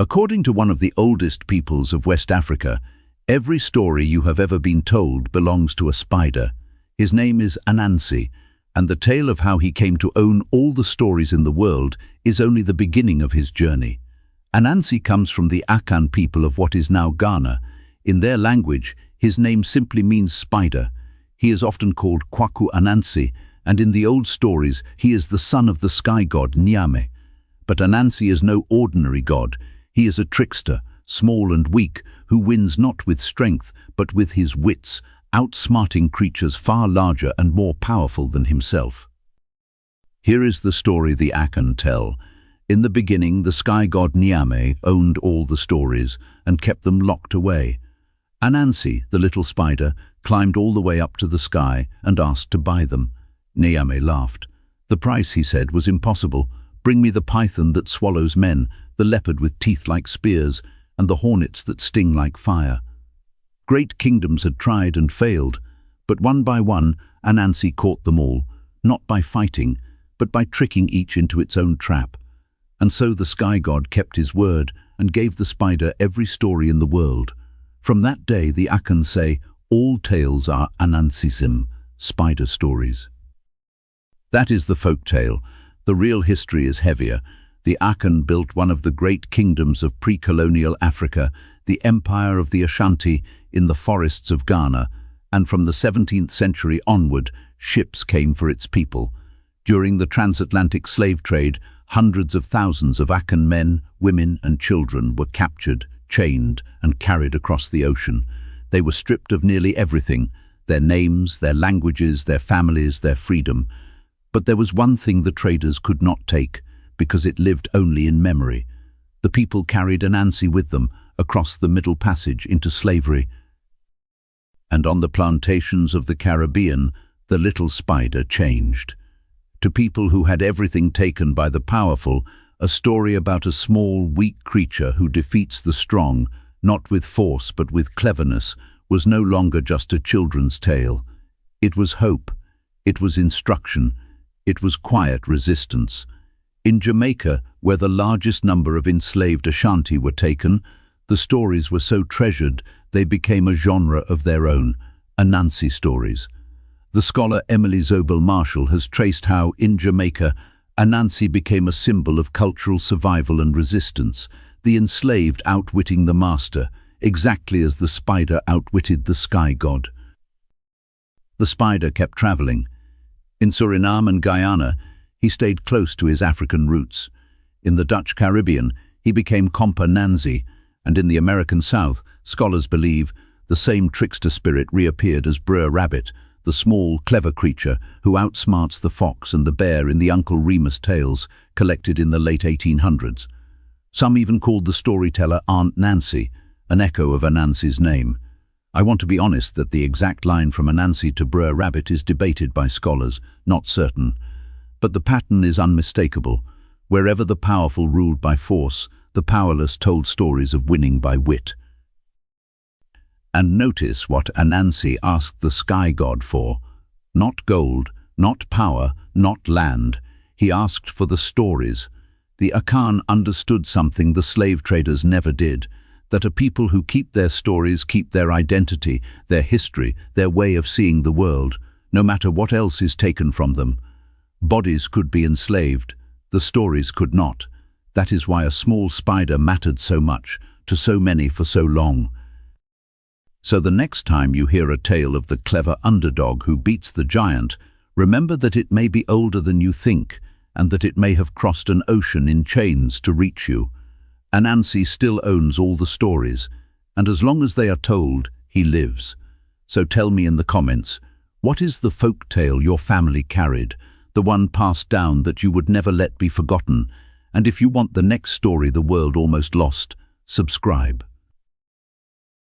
According to one of the oldest peoples of West Africa, every story you have ever been told belongs to a spider. His name is Anansi, and the tale of how he came to own all the stories in the world is only the beginning of his journey. Anansi comes from the Akan people of what is now Ghana. In their language, his name simply means spider. He is often called Kwaku Anansi, and in the old stories, he is the son of the sky god Nyame. But Anansi is no ordinary god. He is a trickster, small and weak, who wins not with strength, but with his wits, outsmarting creatures far larger and more powerful than himself. Here is the story the Akan tell. In the beginning, the sky god Nyame owned all the stories and kept them locked away. Anansi, the little spider, climbed all the way up to the sky and asked to buy them. Nyame laughed. The price, he said, was impossible. Bring me the python that swallows men, the leopard with teeth like spears, and the hornets that sting like fire. Great kingdoms had tried and failed, but one by one, Anansi caught them all, not by fighting, but by tricking each into its own trap. And so the sky god kept his word and gave the spider every story in the world. From that day, the Akan say, all tales are Anansism, spider stories. That is the folk tale. The real history is heavier. The Akan built one of the great kingdoms of pre-colonial Africa, the Empire of the Ashanti, in the forests of Ghana, and from the 17th century onward, ships came for its people. During the transatlantic slave trade, hundreds of thousands of Akan men, women and children were captured, chained and carried across the ocean. They were stripped of nearly everything, their names, their languages, their families, their freedom. But there was one thing the traders could not take, because it lived only in memory. The people carried Anansi with them across the Middle Passage into slavery. And on the plantations of the Caribbean, the little spider changed. To people who had everything taken by the powerful, a story about a small, weak creature who defeats the strong, not with force but with cleverness, was no longer just a children's tale. It was hope. It was instruction. It was quiet resistance. In Jamaica, where the largest number of enslaved Ashanti were taken, the stories were so treasured they became a genre of their own, Anansi stories. The scholar Emily Zobel Marshall has traced how, in Jamaica, Anansi became a symbol of cultural survival and resistance, the enslaved outwitting the master, exactly as the spider outwitted the sky god. The spider kept traveling. In Suriname and Guyana, he stayed close to his African roots. In the Dutch Caribbean, he became Compa Nansi, and in the American South, scholars believe, the same trickster spirit reappeared as Br'er Rabbit, the small, clever creature who outsmarts the fox and the bear in the Uncle Remus tales collected in the late 1800s. Some even called the storyteller Aunt Nancy, an echo of Anansi's name. I want to be honest that the exact line from Anansi to Br'er Rabbit is debated by scholars, not certain. But the pattern is unmistakable. Wherever the powerful ruled by force, the powerless told stories of winning by wit. And notice what Anansi asked the sky god for. Not gold, not power, not land. He asked for the stories. The Akan understood something the slave traders never did, that a people who keep their stories keep their identity, their history, their way of seeing the world, no matter what else is taken from them. Bodies could be enslaved, the stories could not. That is why a small spider mattered so much, to so many for so long. So the next time you hear a tale of the clever underdog who beats the giant, remember that it may be older than you think, and that it may have crossed an ocean in chains to reach you. Anansi still owns all the stories, and as long as they are told, he lives. So tell me in the comments, what is the folk tale your family carried, the one passed down that you would never let be forgotten? And if you want the next story the world almost lost, subscribe.